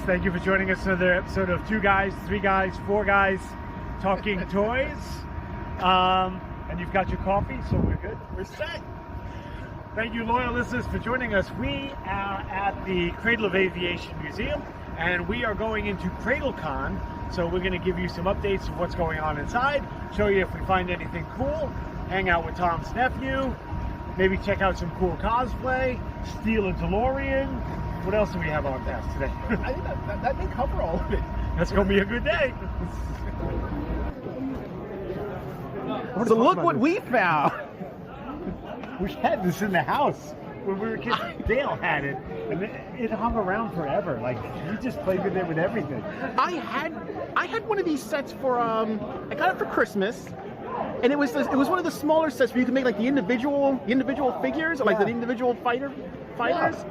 Thank you for joining us for another episode of Two Guys, Three Guys, Four Guys Talking Toys. And you've got your coffee, so we're good. We're set. Thank you, loyal listeners, for joining us. We are at the Cradle of Aviation Museum, and we are going into CradleCon. So we're going to give you some updates of what's going on inside, show you if we find anything cool, hang out with Tom's nephew, maybe check out some cool cosplay, steal a DeLorean. What else do we have on tap today? I think that may cover all of it. That's going to be a good day. So look what we found. We had this in the house when we were kids. Dale had it, and it hung around forever. Like, we just played with it with everything. I had one of these sets for I got it for Christmas, and it was one of the smaller sets where you can make like the individual figures, or like the individual fighters. Yeah.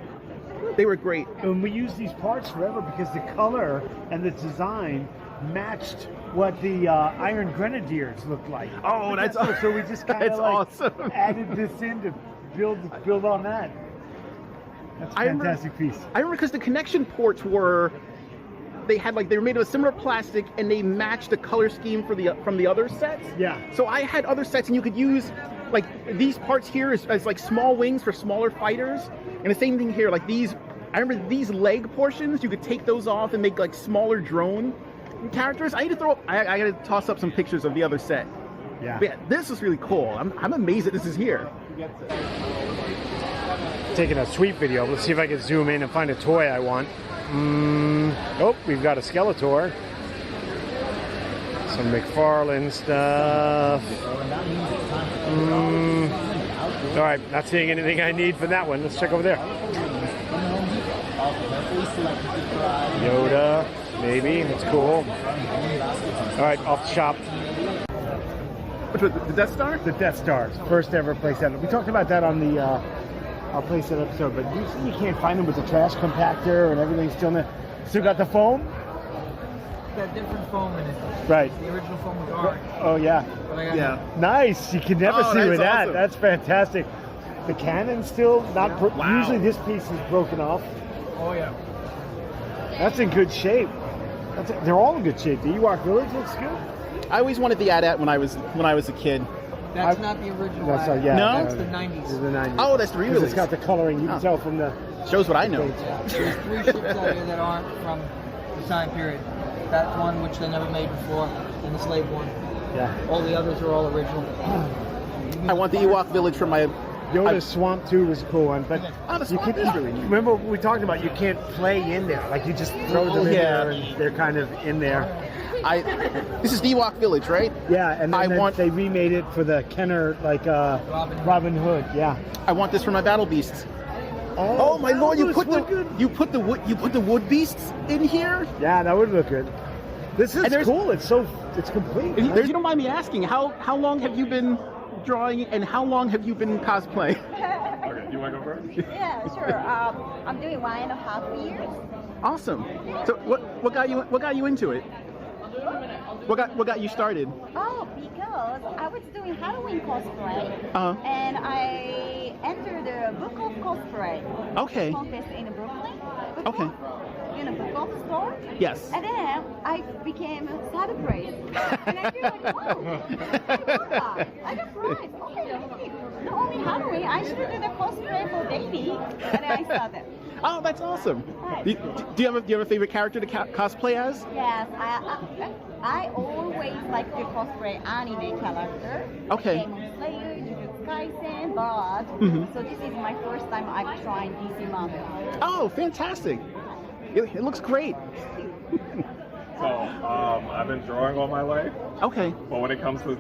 They were great. And we used these parts forever because the color and the design matched what the Iron Grenadiers looked like. Oh, that's awesome. So we just kind of like awesome. added this in to build on that. That's a fantastic piece. I remember because the connection ports were they were made of a similar plastic, and they matched the color scheme from the other sets. Yeah. So I had other sets, and you could use like these parts here as like small wings for smaller fighters, and the same thing here. Like these, I remember these leg portions, you could take those off and make like smaller drone characters. I got to toss up some pictures of the other set. Yeah. But yeah, this is really cool. I'm amazed that this is here. Taking a sweep video. Let's see if I can zoom in and find a toy I want. Oh, we've got a Skeletor. Some McFarlane stuff. All right, not seeing anything I need for that one. Let's check over there. Yoda, maybe. That's cool. All right, off the shop. Which was the Death Star? The Death Stars, first ever playset. We talked about that on the our playset episode, but usually you can't find them with the trash compactor and everything still in there. Still got the foam? Got different foam in it. Right. The original foam was orange. Oh yeah. Yeah. Nice. You can never see with that. Awesome. That's fantastic. The cannon still not. Wow. Usually this piece is broken off. Oh yeah. That's in good shape. They're all in good shape. The Ewok Village looks good. I always wanted the AT-AT when I was a kid. That's not the original. That's Iron. No? That's the 90s. This is the 90s. Oh, that's the Because re-release. it's got the coloring. You can tell from the. Shows what I know. Yeah. There's 3 ships out here that aren't from the time period. That one, which they never made before, and the slave one. Yeah. All the others are all original. I want the Ewok Village for my. Yoda's Swamp 2 was a cool one, but Oh, the you Swamp is really neat. remember we talked about you can't play in there. Like you just throw them in yeah. there and they're kind of in there. This is the Ewok Village, right? Yeah, and then they remade it for the Kenner, like Robin Hood. Yeah. I want this for my battle beasts. Oh my lord! You put the wood beasts in here. Yeah, that would look good. This is And cool. It's complete. If you don't mind me asking, how long have you been drawing, and how long have you been cosplaying? Okay, you want to go first? Yeah, sure. I'm doing 1.5 years. Awesome. So what got you into it? What got you started? Oh, because I was doing Halloween cosplay, and I entered the Book of Cosplay Okay. contest in Brooklyn. Okay. In a book of store. Yes. And then I became celebrated. And I feel like, wow, I love that. I got pride. Okay, not only Halloween, I should do the cosplay for baby. And then I started. Oh, that's awesome. Right. Do you have a favorite character to cosplay as? Yes, I always like to cosplay anime character. Okay. Like Demon Slayer, Jujutsu Kaisen, but so this is my first time I've tried DC Marvel. Oh, fantastic. It looks great. So, I've been drawing all my life, Okay. but when it comes to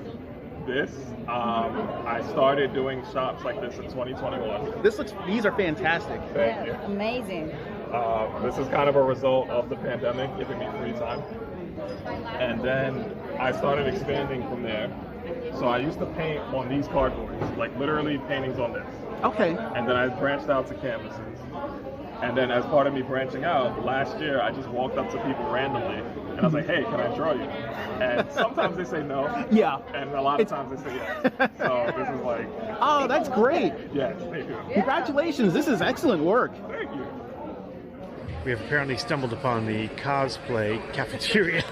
this, I started doing shops like this in 2021. These are fantastic. Thank you. Amazing. This is kind of a result of the pandemic giving me free time. And then I started expanding from there. So I used to paint on these cardboards, like literally paintings on this. Okay. And then I branched out to canvases. And then as part of me branching out, last year I just walked up to people randomly and I was like, hey, can I draw you? And sometimes they say no. Yeah. And a lot of times they say yes. So this is like, Oh, that's great. yes, thank you. Congratulations. This is excellent work. Thank you. We have apparently stumbled upon the cosplay cafeteria.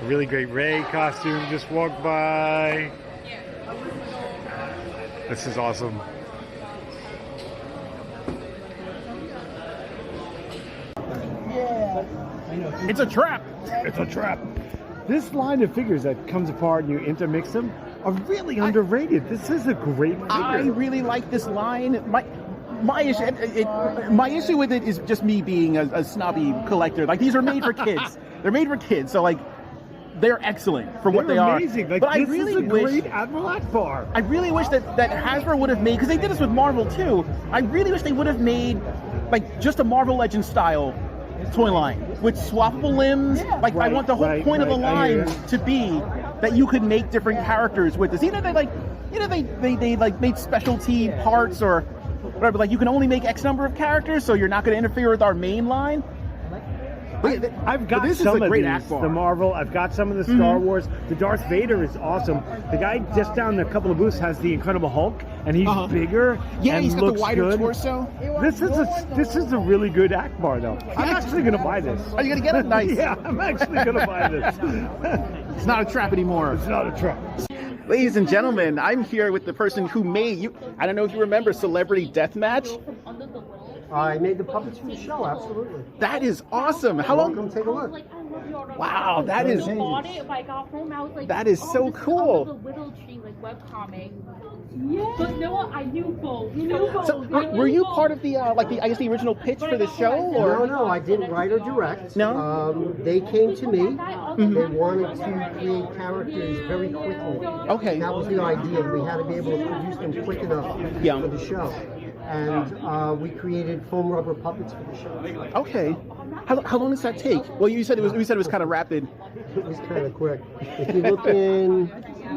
A really great Rey costume just walked by. This is awesome. It's a trap. It's a trap. This line of figures that comes apart and you intermix them are really underrated. This is a great figure. I really like this line. My issue with it is just me being a snobby collector. Like, these are made for kids. They're made for kids, so like they're excellent for what they are. Amazing. Like, but this I really is a wish great Admiral Akbar. I really wish that Hasbro would have made, because they did this with Marvel too. I really wish they would have made like just a Marvel Legends style toy line with swappable limbs. Like, I want the whole point of the line to be that you could make different characters with this. Either they like made specialty parts or whatever. Like, you can only make X number of characters, so you're not going to interfere with our main line. I've got this some is a of great these, Akbar. the Marvel. I've got some of the Star Wars. The Darth Vader is awesome. The guy just down a couple of booths has the Incredible Hulk, and he's bigger. Yeah, and he's got the looks wider good. torso. This is a really good Akbar, though. I'm actually gonna buy this. Are you gonna get it? Nice. Yeah, I'm actually gonna buy this. It's not a trap anymore. It's not a trap. Ladies and gentlemen, I'm here with the person who made you. I don't know if you remember Celebrity Deathmatch. I made the puppets for the show, absolutely. That is awesome. How long? Come take a look. Wow, that is. Bought it, I got home, I was like, That is so this cool. The Whittle Tree like webcomic. Yeah. But you know what? I knew both. So, were you part of the the original pitch for the show, or? No, I didn't write or direct. No? They came to me. They wanted to create characters very quickly. Okay. That was the idea. We had to be able to produce them quick enough for the show. And we created foam rubber puppets for the show. Okay. How long does that take? Well, you said it was kind of rapid. It was kind of quick. If you look in,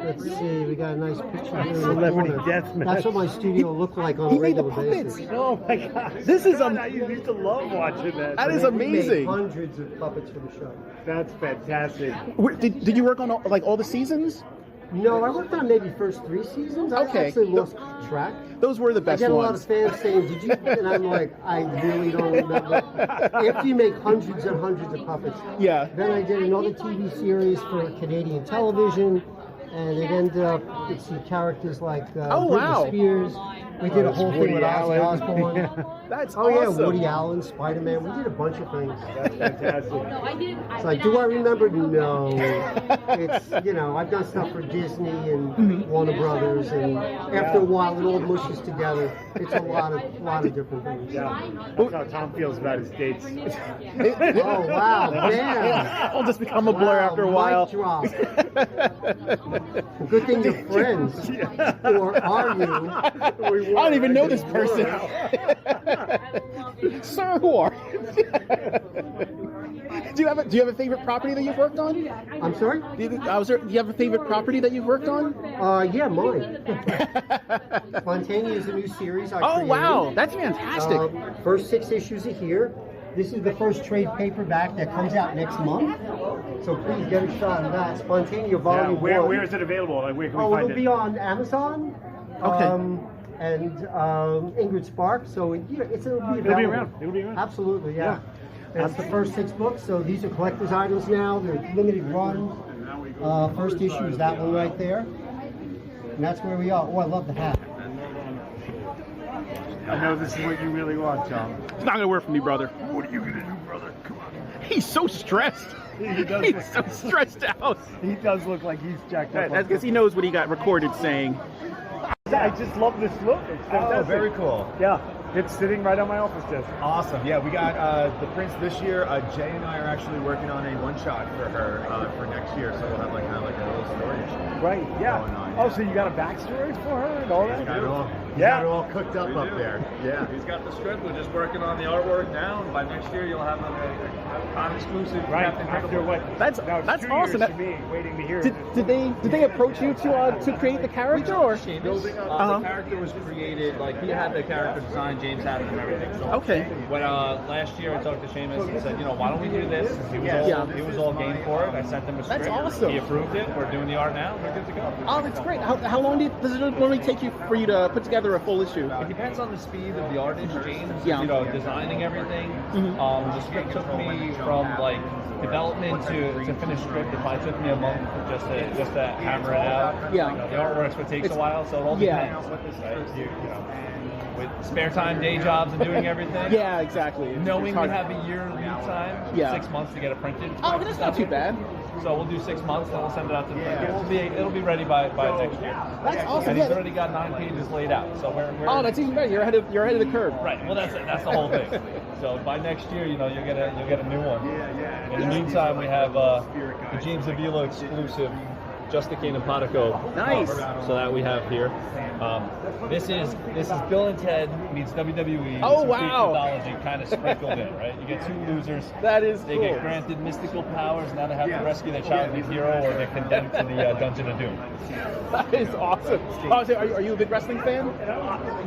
let's see, we got a nice picture here. Celebrity Deathmatch. That's what my studio looked like on He a made the regular puppets. basis. Oh my God! This is God, I used to love watching that. That is We made amazing. hundreds of puppets for the show. That's fantastic. Did you work on all the seasons? No, I worked on maybe first 3 seasons. I Okay. actually lost track. Those were the I best get a lot ones. of fans saying, "Did you?" And I'm like, I really don't remember. After you make hundreds and hundreds of puppets, Yeah. Then I did another TV series for Canadian television, and it ended up with some characters like Oh, Britney wow. Spears. We did a whole thing with Ozzy Osbourne. That's Oh yeah, awesome. Woody Allen, Spider-Man. We did a bunch of things. That's fantastic. No, I did. It's like, do I remember? No. It's, I've done stuff for Disney and Warner Brothers, and after a while it all mushes together. It's a lot of different things. Yeah, that's how Tom feels about his dates. Oh wow, man! It'll just become a blur Wow, after a while. mic drop. Good thing you're friends, or are you? I don't even know this person. Sir, who are you? Do you have a favorite property that you've worked on? I'm sorry. Do you have a favorite property that you've worked on? Yeah, mine. Spontaneous is a new series I Oh created. wow, that's fantastic. First 6 issues are here. This is the first trade paperback that comes out next month. So please get a shot of that. Spontaneous Volume 1. Where is it available? Like, where can we Oh, find it'll it? be on Amazon. Okay. And Ingrid Spark. So it'll be available. It'll be around. It'll be around. Absolutely, yeah. That's the first 6 books. So these are collector's items now. They're limited run. First issue is that one right there. And that's where we are. Oh, I love the hat. I know this is what you really want, Tom. It's not gonna work for me, brother. What are you gonna do, brother? Come on. He's so stressed. He does. He's so stressed out. He does look like he's jacked up. That's because he knows what he got recorded saying. I just love this look. It's fantastic. Oh, very cool. Yeah, it's sitting right on my office desk. Awesome. Yeah, we got the Prince this year. Jay and I are actually working on a one-shot for her for next year, so we'll have like a little storage. Right. Yeah. Going on, Oh, yeah. so you got a backstory for her and all that? Got it all, Yeah. got it all cooked up up there. Yeah. He's got the script. We're just working on the artwork now, and by next year you'll have a con-exclusive Right. Captain After Credible. what? That's Now, it's that's 2 awesome. years to me waiting to hear. Did they approach you to create the character or? Building up, Uh-huh. the character was created, like he had the character design, James had it and everything. So Okay. when last year I talked to Seamus and said, why don't we do this? He was all game for it. I sent him a script. That's awesome. He approved it. We're doing the art now. We're good to go. Oh, that's great. How long does it normally take you for you to put together together a full issue? It depends on the speed of the artist, James. Yeah. You know, designing everything. The script took me from like development to finished script. It probably took me a month just to hammer it out. Yeah. The artworks would take a while, so it all Yeah. depends. Right? You know, with spare time, day jobs, and doing everything. Yeah, exactly. Knowing It's we hard. have a year lead time, Yeah. 6 months to get it printed. Oh, that's not too bad. So we'll do 6 months, then we'll send it out to the printer. It'll be ready by next year. That's awesome. And he's Yeah. already got 9 pages laid out. So we're Oh, that's even better. You're ahead of the curve. right. Well, that's the whole thing. So by next year, you know, you'll get a new one. In the meantime, we have the James Avila exclusive, Just the King and Pataco. Nice. So that we have here. This is Bill and Ted meets WWE. Oh, with some wow. mythology kind of sprinkled in, right? You get 2 losers. That is They cool. get granted mystical powers. Now they have to rescue their childhood hero, or they're condemned to the Dungeon of Doom. That is awesome. Oh, so are you a big wrestling fan?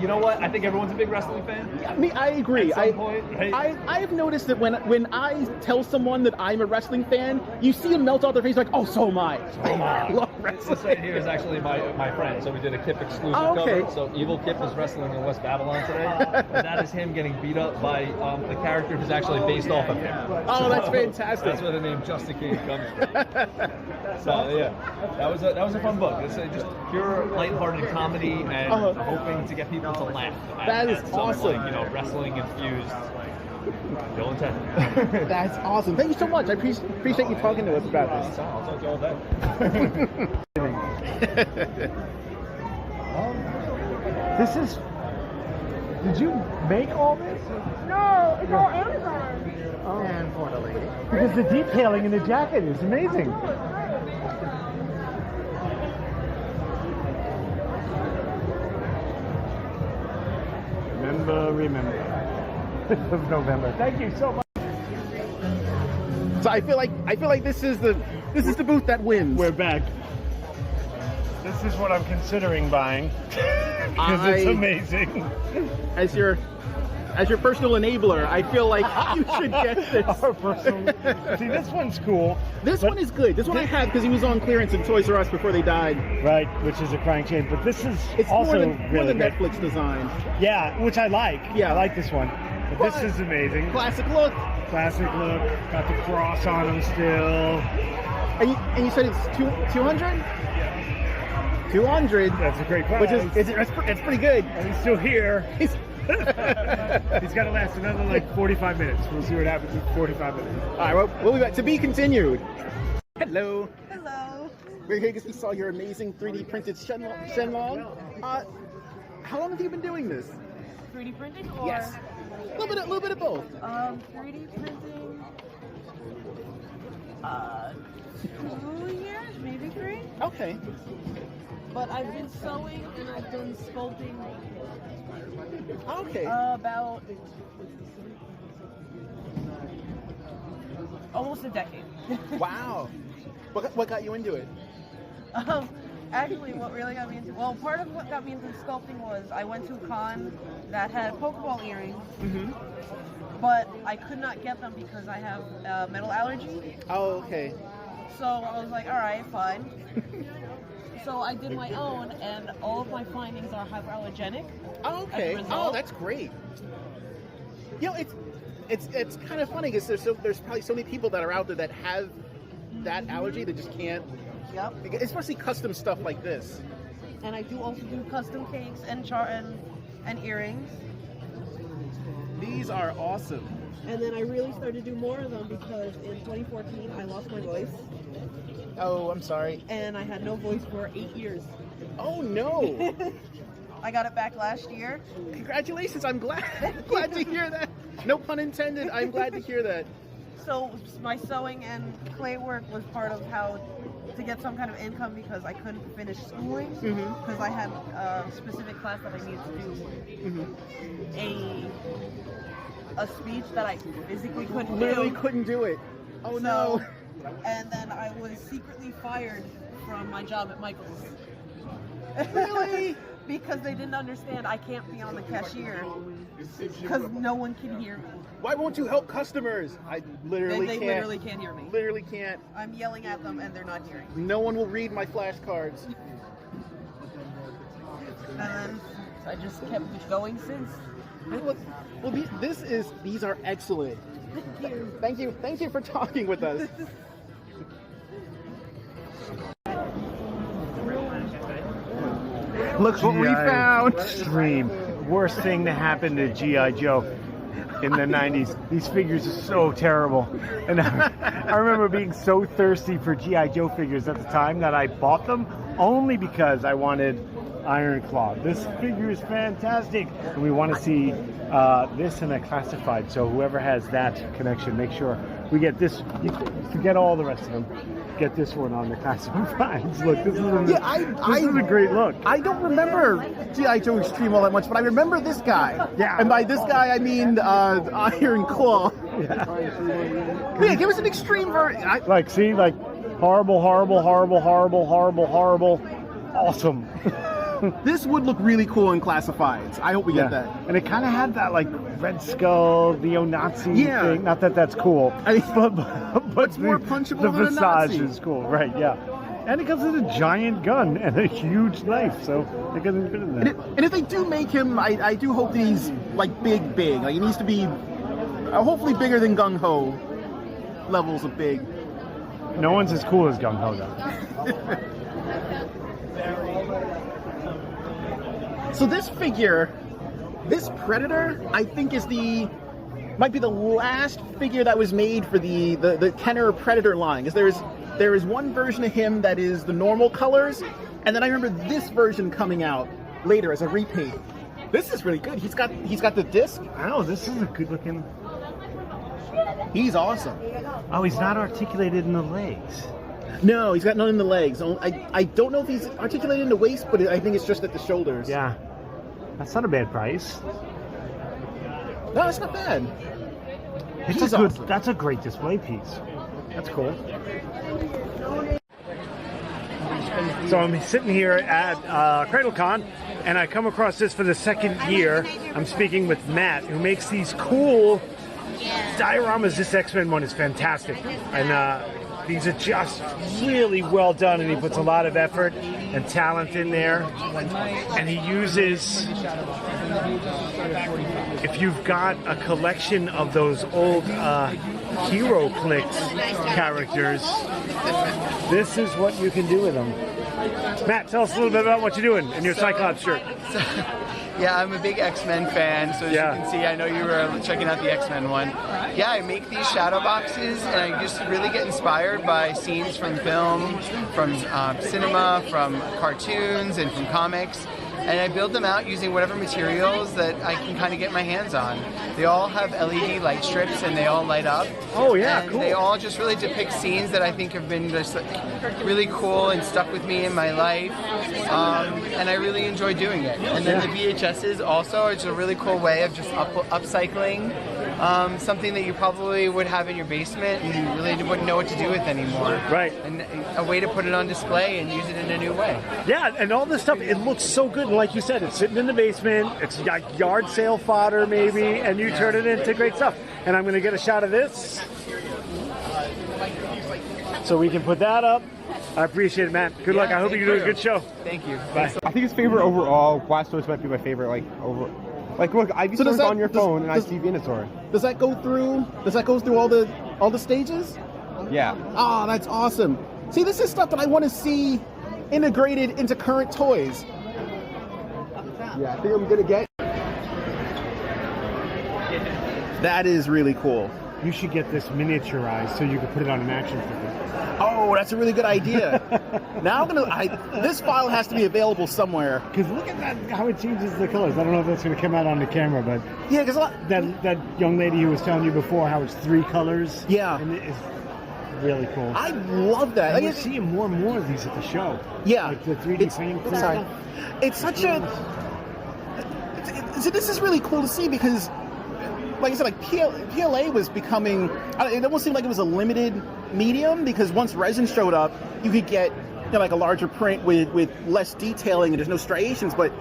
You know what? I think everyone's a big wrestling fan. I mean, I agree. At some point, right? I've noticed that when I tell someone that I'm a wrestling fan, you see them melt off their face like, oh, so am I. I love This wrestling. right here is actually my friend. So we did a Kip exclusive Oh, okay. cover. So Evil Kip is wrestling in West Babylon today. And that is him getting beat up by the character who's actually based off of him. Oh, that's fantastic. That's where the name Just the King comes from. So yeah, that was a fun book. It's just pure lighthearted comedy and hoping to get people to laugh. That is some, awesome. like, you know, wrestling infused. Bill and Ted. That's awesome. Thank you so much. I appreciate you talking to us about this. I'll talk to you all day. This is. Did you make all this? No, it's all Amazon. And for the lady. Because the detailing in the jacket is amazing. Remember of November. Thank you so much. So I feel like this is the booth that wins. We're back. This is what I'm considering buying because it's amazing. As your personal enabler, I feel like you should get this. Our personal. See, this one's cool. This one is good. This one I had because he was on clearance in Toys R Us before they died. Right, which is a crying shame. But this is It's also more than really good. Netflix design. Yeah, which I like. Yeah. I like this one. But this is amazing. Classic look. Classic look. Got the cross on them still. And you said it's 200? 200. That's a great price. Which is it's pretty good. And he's still here. He's got to last another like 45 minutes. We'll see what happens in 45 minutes. All right, well, we'll be back. To be continued. Hello. Hello. We're here because we saw your amazing 3D printed Shenlong. How long have you been doing this? 3D printing or? Yes. A little bit of both. 3D printing. 2 years, maybe 3. Okay. But I've been sewing and I've been sculpting Okay. about almost a decade. Wow. What got you into it? Actually, what really got me into, well, part of what got me into sculpting was I went to a con that had Pokeball earrings, but I could not get them because I have a metal allergy. Oh, okay. So I was like, all right, fine. So I did my own, and all of my findings are hypoallergenic. Oh, okay. As a Oh, result. that's great. You know, it's kind of funny because there's probably so many people that are out there that have that allergy that just can't. Yep. Especially custom stuff like this. And I do also do custom cakes and and earrings. These are awesome. And then I really started to do more of them because in 2014 I lost my voice. Oh, I'm sorry. And I had no voice for 8 years. Oh no! I got it back last year. Congratulations! I'm glad to hear that. No pun intended. I'm glad to hear that. So my sewing and clay work was part of how to get some kind of income because I couldn't finish schooling because I had a specific class that I needed to do a speech that I physically couldn't Literally do. couldn't do it. Oh no! And then I was secretly fired from my job at Michael's. Really? Because they didn't understand I can't be on the cashier because no one can hear me. Why won't you help customers? I literally They can't. literally can't hear me. Literally can't. I'm yelling at them and they're not hearing. No one will read my flashcards. And then I just kept going since. Well, these are excellent. Thank you for talking with us. Look what we found. Extreme. Worst thing to happen to G.I. Joe in the 90s. These figures are so terrible. And I remember being so thirsty for G.I. Joe figures at the time that I bought them only because I wanted Iron Claw. This figure is fantastic. And we want to see this in a classified. So whoever has that connection, make sure we get this. You forget all the rest of them. Get this one on the classifieds. Look, this is a great look. I don't remember G.I. Joe Extreme all that much, but I remember this guy. Yeah. And by this guy, I mean Iron Claw. Yeah, give us an extreme version. See, horrible, horrible, horrible, horrible, horrible, horrible. Awesome. This would look really cool in classifieds. I hope we get that. And it kind of had that Red Skull, neo-Nazi thing. Not that that's cool. But it's more punchable the than a Nazi. visage is cool, right? Yeah. And it comes with a giant gun and a huge knife, so it doesn't fit in there. And if they do make him, I do hope that he's big. He needs to be hopefully bigger than Gung Ho levels of big. No one's as cool as Gung Ho though. So this figure, this Predator, I think might be the last figure that was made for the Kenner Predator line. Because there is one version of him that is the normal colors, and then I remember this version coming out later as a repaint. This is really good. He's got the disc. Oh, this is a good looking. He's awesome. Oh, he's not articulated in the legs. No, he's got none in the legs. I don't know if he's articulated in the waist, but I think it's just at the shoulders. Yeah. That's not a bad price. No, it's not bad. That's a great display piece. That's cool. So I'm sitting here at CradleCon, and I come across this for the second year. I'm speaking with Matt, who makes these cool dioramas. This X-Men one is fantastic. And these are just really well done, and he puts a lot of effort and talent in there. And he uses, if you've got a collection of those old HeroClix characters, this is what you can do with them. Matt, tell us a little bit about what you're doing in your Cyclops shirt. Yeah, I'm a big X-Men fan, so as you can see, I know you were checking out the X-Men one. Yeah, I make these shadow boxes, and I just really get inspired by scenes from film, from cinema, from cartoons, and from comics. And I build them out using whatever materials that I can kind of get my hands on. They all have LED light strips, and they all light up. Oh yeah, and cool. They all just really depict scenes that I think have been just really cool and stuck with me in my life. And I really enjoy doing it. And then the VHSs also, it's a really cool way of just upcycling something that you probably would have in your basement and you really wouldn't know what to do with anymore. Right. And a way to put it on display and use it in a new way. Yeah, and all this stuff, it looks so good. And like you said, it's sitting in the basement. It's like yard sale fodder maybe, and you turn it into great stuff. And I'm going to get a shot of this so we can put that up. I appreciate it, Matt. Good luck. I hope you do a good show. Thank you. Bye. I think his favorite overall, Blastoise might be my favorite. Look, Ivysaur's on your phone, and I see Venusaur. Does that go through? All the stages? Yeah. Oh, that's awesome. See, this is stuff that I want to see integrated into current toys. Yeah, I think I'm gonna get. That is really cool. You should get this miniaturized so you can put it on an action figure. Oh, that's a really good idea. Now this file has to be available somewhere. Because look at that, how it changes the colors. I don't know if that's going to come out on the camera, but yeah, because that young lady who was telling you before how it's 3 colors. Yeah, and it is really cool. I love that. And we're seeing more and more of these at the show. Yeah, like the 3D frame. Sorry, it's such a. This is really cool to see because, like I said, PLA was becoming. It almost seemed like it was a limited medium because once resin showed up, you could get like a larger print with less detailing and there's no striations. But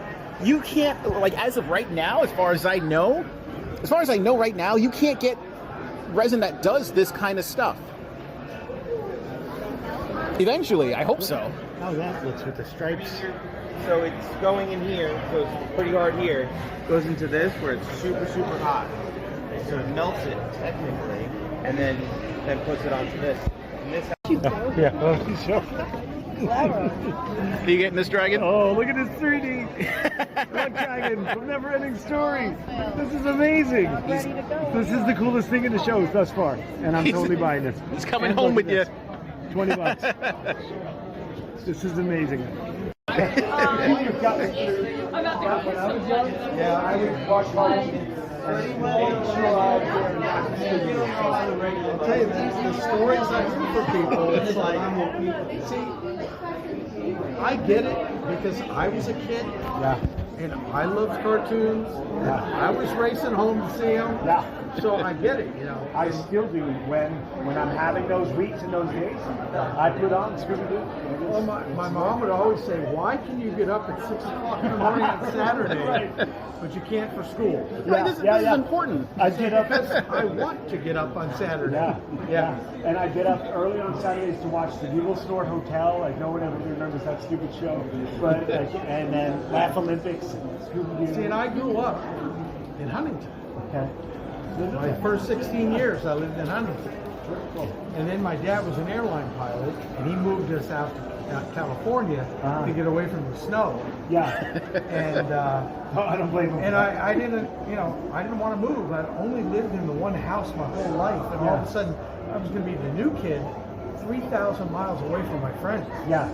you can't, as of right now, as far as I know right now, you can't get resin that does this kind of stuff. Eventually, I hope so. How that looks with the stripes. So it's going in here, goes pretty hard here, goes into this where it's super, super hot. So it melts it technically, and then puts it onto this. And this Yeah, well, sure. Are you getting this dragon? Oh, look at this 3D. Red Dragon from Neverending Story. This is amazing. This is the coolest thing in the show thus far, and I'm totally buying this. He's coming And home look with you. at this. $20. This is amazing. Yeah, I would watch I'll tell you, the stories I do for people, it's like, see, I get it because I was a kid. Yeah. And I loved cartoons. And I was racing home to see them. Yeah. So I get it, you know. I still do when I'm having those weeks and those days. I put on Scooby-Doo. Well, my mom would always say, why can you get up at 6 o'clock in the morning on Saturday, but you can't for school? Right, this is important. I get up. I want to get up on Saturday. Yeah. And I get up early on Saturdays to watch the Eagle Snort Hotel. Like no one ever remembers that stupid show. But and then Laugh Olympics, Scooby-Doo. See, and I grew up in Huntington. Okay. My first 16 years I lived in Huntington. And then my dad was an airline pilot, and he moved us out to California to get away from the snow. Yeah. And I don't blame him. And I didn't, I didn't want to move. I'd only lived in the one house my whole life, and all of a sudden I was going to be the new kid 3,000 miles away from my friends. Yeah.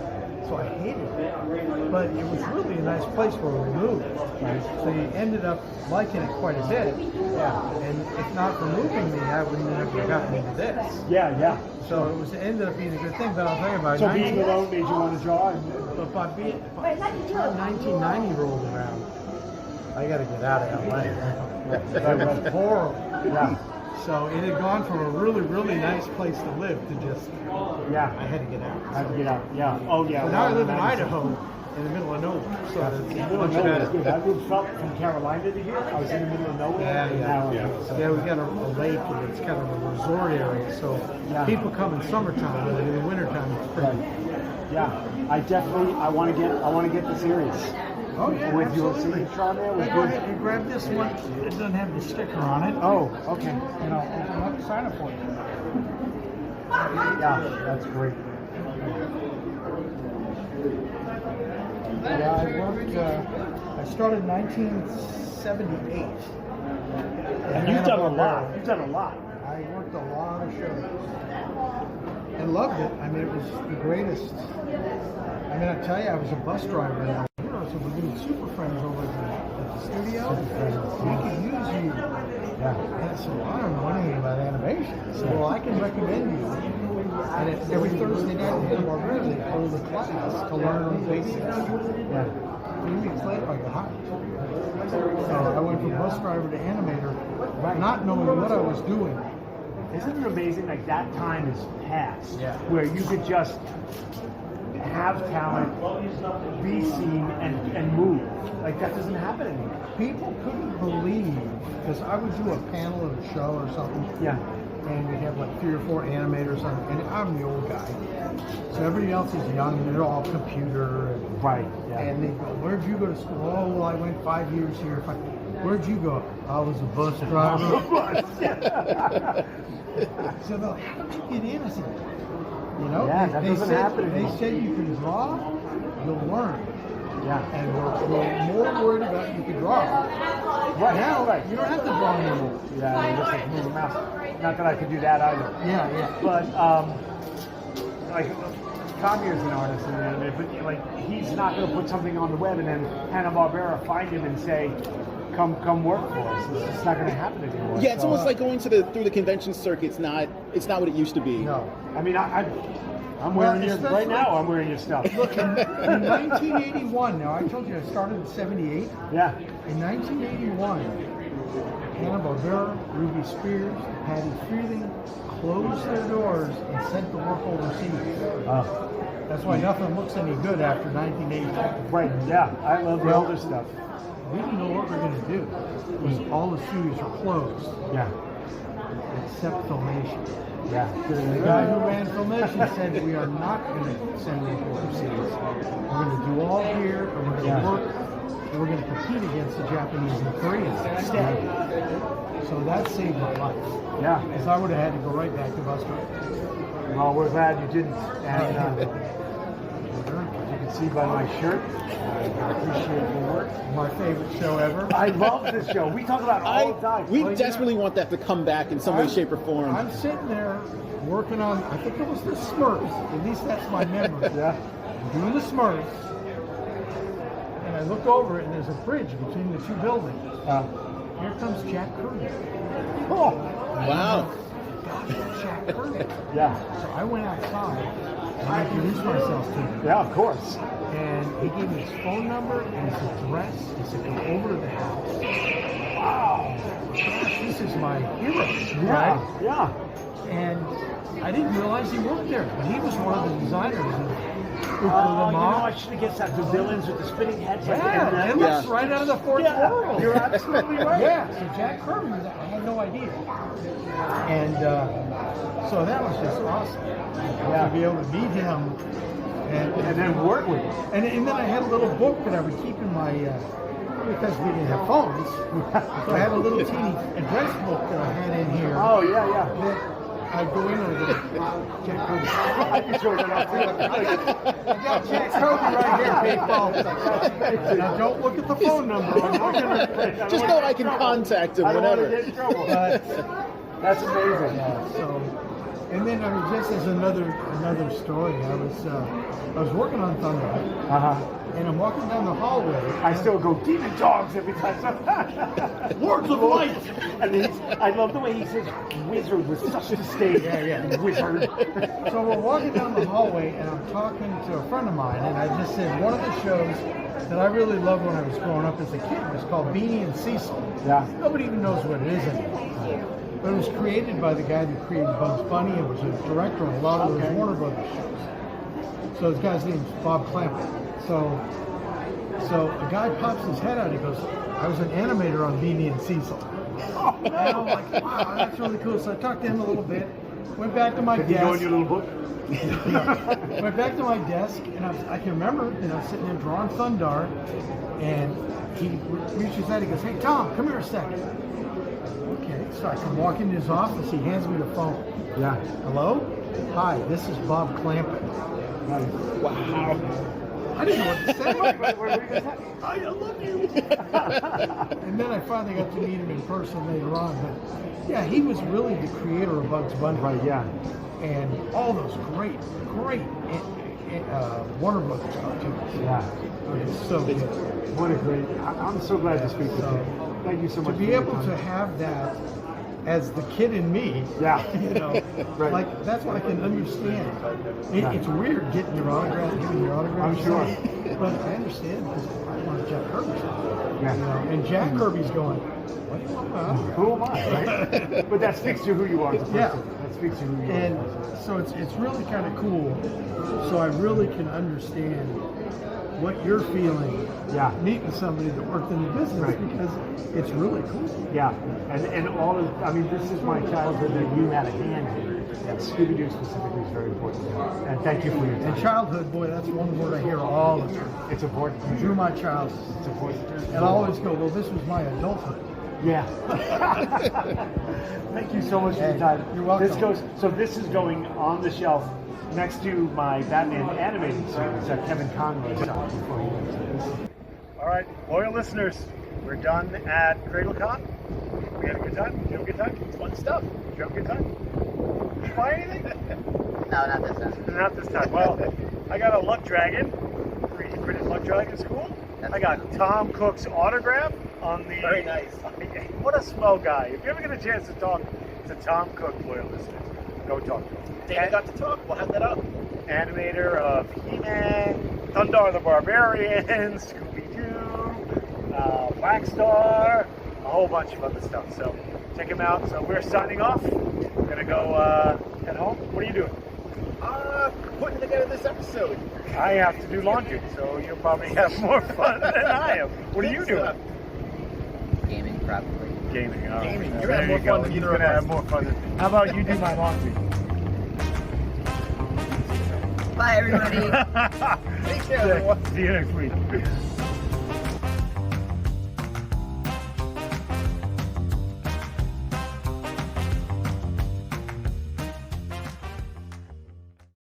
So I hated it. But it was really a nice place where we moved. Right. So you ended up liking it quite a bit. Yeah. And if not for moving me, I wouldn't have ever gotten into this. Yeah. So it ended up being a good thing. But I'll tell you about it. So being alone made you want to draw? But by the time 1990 rolled around, I got to get out of LA. That was horrible. Yeah. So it had gone from a really, really nice place to live to just, I had to get out. I had to get out, yeah. Oh, yeah. So now I live in Idaho, in the middle of nowhere. So it's much better. Good. I moved from Carolina to here. I was in the middle of nowhere. Yeah, we got a lake, and it's kind of a resort area. So people come in summertime, and in the wintertime it's pretty. Yeah, I want to get the series. Oh yeah, with your signature on there. You grab this one. It doesn't have the sticker on it. Oh, okay. And I'll sign it for you. Yeah, that's great. Yeah, I worked. I started in 1978. And you've done a lot. You've done a lot. I worked a lot of shows and loved it. I mean, it was the greatest. I mean, I tell you, I was a bus driver now. So we're doing Super Friends over at the studio. We could use you. Yeah. And so I don't know anything about animation. So well, I can recommend you. And every Thursday night at Hanna-Barbera, they hold a class to learn the basics. Yeah. 3 weeks later, I got hired. So I went from bus driver to animator, not knowing what I was doing. Isn't it amazing? Like that time is past, where you could just have talent, be seen, and move. Like that doesn't happen anymore. People couldn't believe, because I would do a panel at a show or something. Yeah. And we'd have like 3 or 4 animators on, and I'm the old guy. So everybody else is young, and they're all computer. And, right. Yeah. And they go, "Where'd you go to school?" "Oh, well, I went 5 years here." "Where'd you go?" "I was a bus driver." So they're like, "How did you get in?" I said, "You know, that doesn't happen anymore. They said you can draw, you'll learn." Yeah. And we're more worried about you can draw. Right now, you don't have to draw anymore. Yeah, you just like move a mouse. Not that I could do that either. Yeah. But like Kamier's an artist, but like he's not going to put something on the web and then Hanna-Barbera find him and say, "Come work for us." It's just not going to happen anymore. Yeah, it's almost like going through the convention circuit. It's not what it used to be. No. I mean, I'm wearing your right now. I'm wearing your stuff. Look, in 1981. Now I told you I started in '78. Yeah. In 1981, Hanna-Barbera, Ruby Spears, Patty Freely closed their doors and sent the work overseas. That's why nothing looks any good after 1981. Right. Yeah. I love the older stuff. We didn't know what we were going to do because all the studios are closed. Yeah. Except Filmation. Yeah. The guy who ran Filmation said we are not going to send them overseas. We're going to do all here, and we're going to work, and we're going to compete against the Japanese and Koreans instead. So that saved my life. Yeah. Because I would have had to go right back to bus driving. Well, we're glad you didn't. And as you can see by my shirt, I appreciate your work. My favorite show ever. I love this show. We talk about it all the time. We desperately want that to come back in some way, shape, or form. I'm sitting there working on, I think it was the Smurfs. At least that's my memory. Yeah. I'm doing the Smurfs. And I look over and there's a bridge between the two buildings. Here comes Jack Kirby. Oh, wow. God, it's Jack Kirby. Yeah. So I went outside and I introduced myself to him. Yeah, of course. And he gave me his phone number and his address. He said, come over to the house. Wow. Gosh, this is my hero. Right? Yeah. And I didn't realize he worked there, but he was one of the designers. You know, I should have guessed that. The villains with the spinning heads. Yeah, it looks right out of the fourth world. You're absolutely right. Yeah, so Jack Kirby was that. I had no idea. And so that was just awesome. To be able to meet him and then work with him. And then I had a little book that I would keep in my, because we didn't have phones, so I had a little teeny address book that I had in here. Oh, yeah, yeah. That I'd go in and go, Jack Kirby. I can show that out I got Jack Kirby right here, people. Now don't look at the phone number. I'm not gonna, Just know I can contact him I don't want to whenever. get in trouble. That's amazing. So, and then I mean, just as another story, I was working on Thunder, and I'm walking down the hallway. I still go demon dogs every time. Words of light. And I love the way he says wizard with such disdain. Yeah. Wizard. So we're walking down the hallway, and I'm talking to a friend of mine, and I just said one of the shows that I really loved when I was growing up as a kid was called Beanie and Cecil. Yeah. Nobody even knows what it is anymore. But it was created by the guy that created Bugs Bunny and was a director on a lot of those Warner Brothers shows. So this guy's name is Bob Clampett. So a guy pops his head out. He goes, "I was an animator on Beanie and Cecil." And I'm like, "Wow, that's really cool." So I talked to him a little bit. Went back to my desk. Did you go in your little book? Went back to my desk, and I can remember, sitting there drawing Thundar, and he reaches out. He goes, "Hey, Tom, come here a second." Okay, so I come walk into his office. He hands me the phone. Yeah. Hello? Hi, this is Bob Clampett. Wow. I didn't know what to say. I love you. And then I finally got to meet him in person later on. But yeah, he was really the creator of Bugs Bunny. Right, yeah. And all those great Warner Brothers cartoons. Yeah. It's so good. What a great... I'm so glad to speak with you. Thank you so much. To be able to have that as the kid in me, Right. like that's what I can understand. It's weird giving your autograph. I'm sure. But I understand because I want Jack Kirby. Yeah. And Jack Kirby's going, what do you want my autograph? Who am I, right? But that speaks to who you are as a person. Yeah. That speaks to who you are. And so it's really kind of cool. So I really can understand what you're feeling meeting somebody that worked in the business because it's really cool. Yeah, and all of, I mean, this is my childhood that you had a hand in, and Scooby-Doo specifically is very important. And thank you for your time. And childhood, boy, that's one word I hear all the time. It's important. Through my childhood. It's important. And I always go, well, this was my adulthood. Yeah. Thank you so much for your time. You're welcome. This is going on the shelf next to my Batman animated series that Kevin Conroy shot before he went to this. All right, loyal listeners, we're done at CradleCon. We had a good time. Did you have a good time? It's fun stuff. Did you have a good time? Did you buy anything? No, not this time. Not this time. Well, I got a Luck Dragon, 3D printed Luck Dragon School. I got Tom Cook's autograph on the... Very nice. What a swell guy. If you ever get a chance to talk to Tom Cook, loyal listeners, go talk to him. Dana got to talk. We'll have that up. Animator of He-Man, Thundar the Barbarian, Scooby-Doo, Black Star, a whole bunch of other stuff. So check him out. So we're signing off. We're going to go head home. What are you doing? Putting together this episode. I have to do laundry, so you'll probably have more fun than I am. What are you doing? Gaming, probably. Gaming. Gaming. Yeah, You're gonna have more fun than either of us. Have more fun. How about you do my laundry? Bye, everybody. Take care, everyone. See you next week.